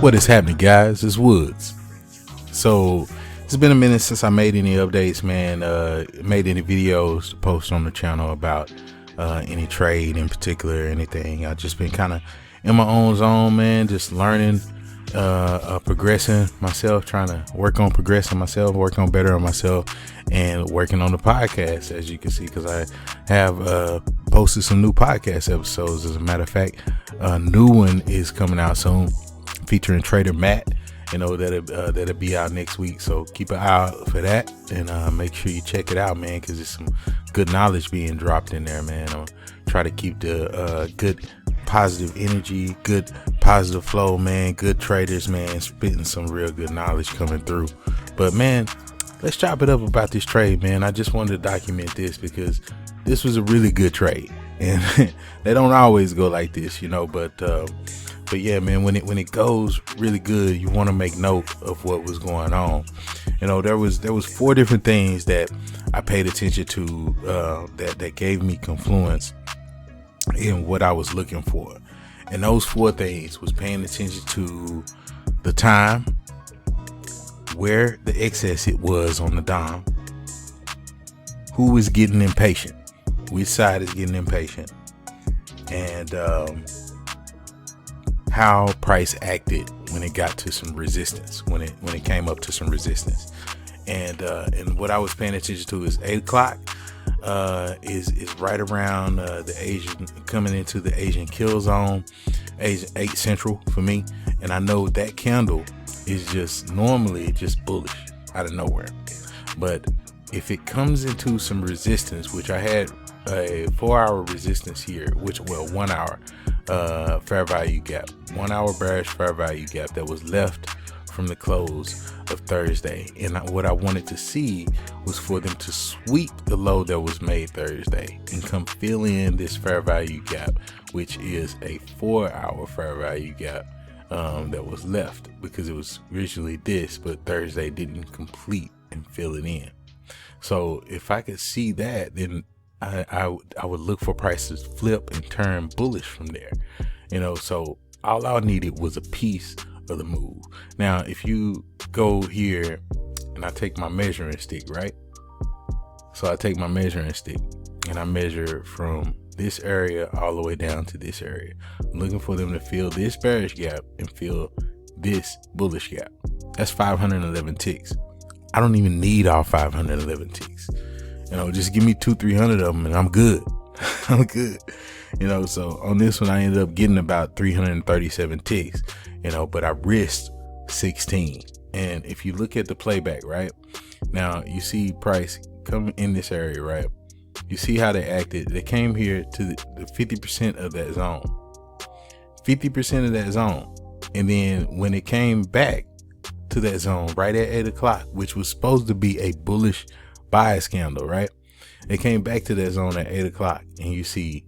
What is happening, guys? It's Woods. So it's been a minute since I made any updates, man. Made any videos to post on the channel about any trade in particular, anything. I've just been kind of in my own zone, man, just learning, progressing myself, trying to work on progressing myself, working on better on myself, and working on the podcast, as you can see, because I have posted some new podcast episodes. As a matter of fact, a new one is coming out soon, featuring Trader Matt. You know, that'll be out next week, so keep an eye out for that, and make sure you check it out, man, because there's some good knowledge being dropped in there, man. I'll try to keep the good positive energy, good positive flow, man, good traders, man, spitting some real good knowledge coming through. But man, let's chop it up about this trade, man. I just wanted to document this because this was a really good trade, and they don't always go like this, you know, but yeah, man, when it goes really good, you want to make note of what was going on. You know, there was 4 different things that I paid attention to that gave me confluence in what I was looking for. And those 4 things was paying attention to the time, where the excess it was on the DOM, who was getting impatient, which side is getting impatient, and how price acted when it got to some resistance, when it came up to some resistance. And what I was paying attention to is 8 o'clock is right around the Asian, coming into the Asian Killzone, 8 Central for me. And I know that candle is just normally just bullish out of nowhere. But if it comes into some resistance, which I had a 4-hour resistance here, 1 hour fair value gap, 1 hour bearish fair value gap that was left from the close of Thursday. And what I wanted to see was for them to sweep the low that was made Thursday and come fill in this fair value gap, which is a 4-hour fair value gap that was left, because it was originally this, but Thursday didn't complete and fill it in. So if I could see that, then I would look for prices flip and turn bullish from there, you know. So all I needed was a piece of the move. Now, if you go here and I take my measuring stick, right? So I take my measuring stick and I measure from this area all the way down to this area. I'm looking for them to fill this bearish gap and fill this bullish gap. That's 511 ticks. I don't even need all 511 ticks. You know, just give me 200-300 of them and I'm good. I'm good. You know, so on this one, I ended up getting about 337 ticks, you know, but I risked 16. And if you look at the playback, right now, you see price come in this area, right? You see how they acted. They came here to the 50% of that zone, 50% of that zone. And then when it came back to that zone right at 8 o'clock, which was supposed to be a bullish bias candle, right? It came back to that zone at 8 o'clock, and you see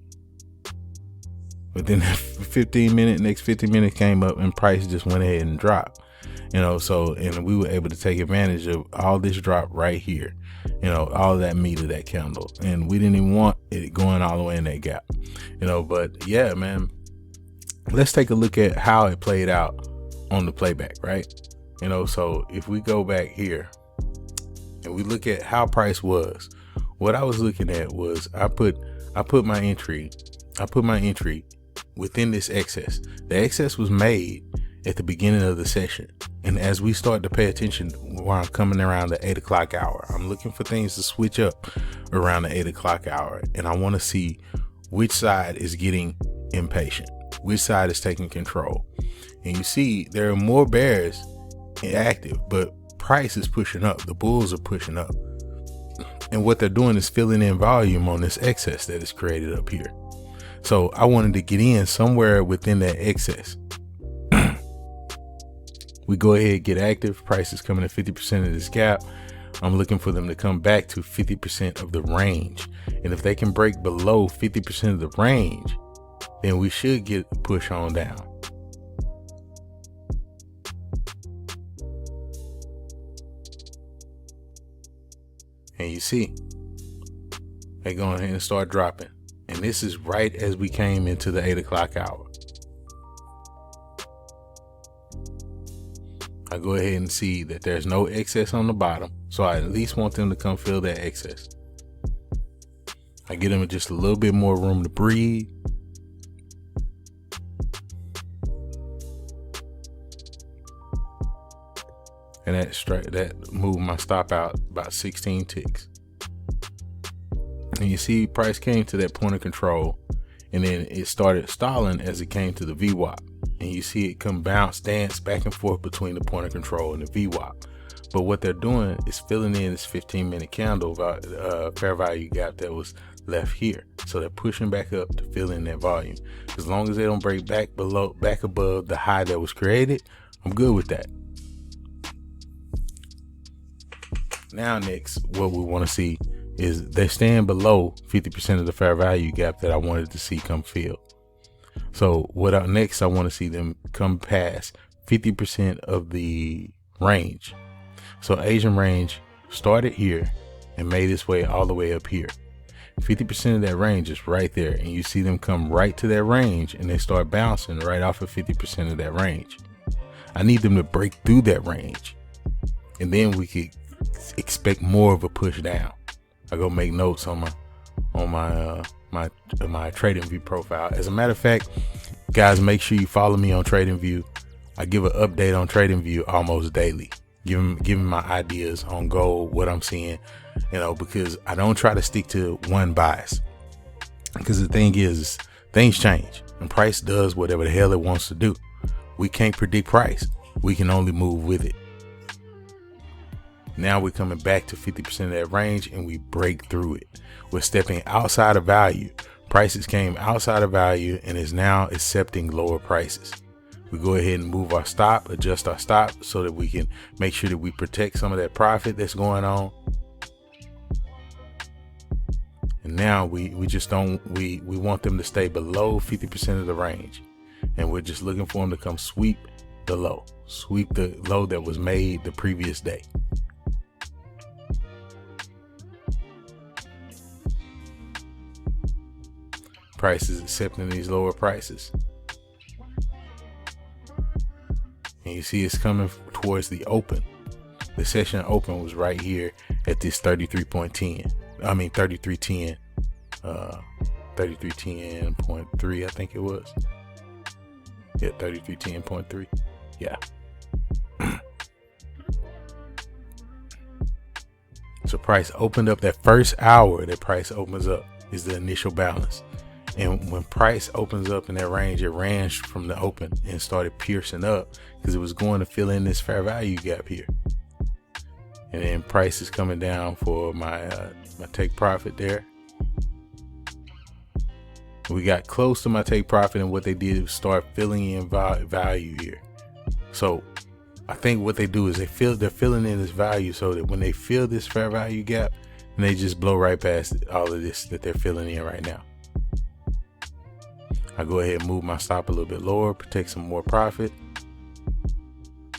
within 15 minutes, next 15 minutes came up and price just went ahead and dropped, you know. So, and we were able to take advantage of all this drop right here, you know, all that meat of that candle, and we didn't even want it going all the way in that gap, you know. But yeah, man, let's take a look at how it played out on the playback, right? You know, so if we go back here and we look at how price was, what I was looking at was I put my entry within this excess. The excess was made at the beginning of the session, and as we start to pay attention while I'm coming around the 8 o'clock hour, I'm looking for things to switch up around the 8 o'clock hour, and I want to see which side is getting impatient, which side is taking control. And you see there are more bears active, but price is pushing up. The bulls are pushing up, and what they're doing is filling in volume on this excess that is created up here. So I wanted to get in somewhere within that excess. We go ahead, get active. Price is coming at 50% of this gap. I'm looking for them to come back to 50% of the range, and if they can break below 50% of the range, then we should get a push on down. And you see, they go ahead and start dropping. And this is right as we came into the 8 o'clock hour. I go ahead and see that there's no excess on the bottom, so I at least want them to come fill that excess. I give them just a little bit more room to breathe. And that moved my stop out about 16 ticks. And you see price came to that point of control, and then it started stalling as it came to the VWAP. And you see it come dance back and forth between the point of control and the VWAP. But what they're doing is filling in this 15-minute candle fair value gap that was left here. So they're pushing back up to fill in that volume. As long as they don't break back above the high that was created, I'm good with that. Now next, what we want to see is they're staying below 50% of the fair value gap that I wanted to see come fill. So next I want to see them come past 50% of the range. So Asian range started here and made its way all the way up here. 50% of that range is right there, and you see them come right to that range, and they start bouncing right off of 50% of that range. I need them to break through that range, and then we could expect more of a push down. I go make notes on my Trading View profile. As a matter of fact, guys, make sure you follow me on Trading View. I give an update on Trading View almost daily, giving my ideas on gold, what I'm seeing, because I don't try to stick to one bias. Because the thing is, things change and price does whatever the hell it wants to do. We can't predict price. We can only move with it. Now we're coming back to 50% of that range, and we break through it. We're stepping outside of value. Prices came outside of value and is now accepting lower prices. We go ahead and move our stop, adjust our stop so that we can make sure that we protect some of that profit that's going on. And now we want them to stay below 50% of the range. And we're just looking for them to come sweep the low that was made the previous day. Prices accepting these lower prices. And you see it's coming towards the open. The session open was right here at this 33.10. I mean 33.10. 33.10.3, I think it was. Yeah, 33.10.3. Yeah. So price opened up that first hour that price opens up is the initial balance. And when price opens up in that range, it ran from the open and started piercing up because it was going to fill in this fair value gap here. And then price is coming down for my take profit there. We got close to my take profit, and what they did was start filling in value here. So I think what they do is they're filling in this value so that when they fill this fair value gap, and they just blow right past all of this that they're filling in right now. I go ahead and move my stop a little bit lower, protect some more profit.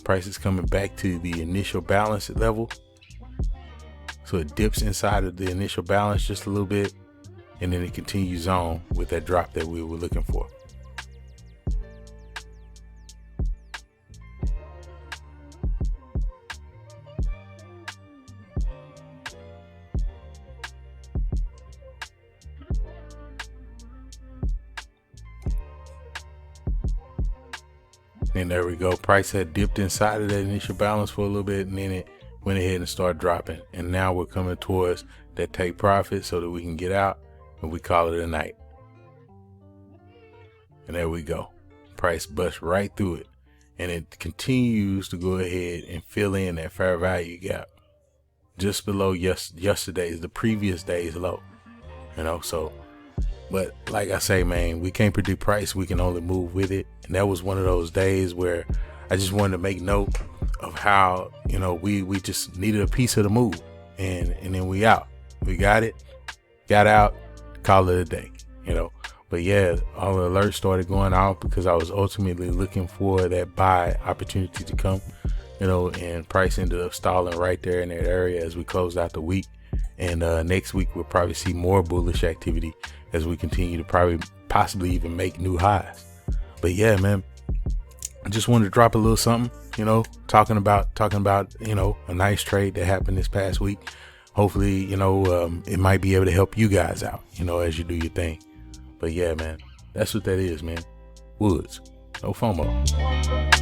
Price is coming back to the initial balance level. So it dips inside of the initial balance just a little bit, and then it continues on with that drop that we were looking for. And there we go. Price had dipped inside of that initial balance for a little bit, and then it went ahead and started dropping. And now we're coming towards that take profit so that we can get out, and we call it a night. And there we go. Price busts right through it, and it continues to go ahead and fill in that fair value gap just below the previous day's low. So. But like I say, man, we can't predict price. We can only move with it. And that was one of those days where I just wanted to make note of how, we just needed a piece of the move. And then we out. We got it, got out, call it a day, But yeah, all the alerts started going out because I was ultimately looking for that buy opportunity to come, and price ended up stalling right there in that area as we closed out the week. And next week, we'll probably see more bullish activity as we continue to possibly even make new highs. But yeah, man, I just wanted to drop a little something. you know, talking about, you know, a nice trade that happened this past week. Hopefully, you know, it might be able to help you guys out, you know, as you do your thing. But yeah, man, that's what that is, man. Woods, no FOMO.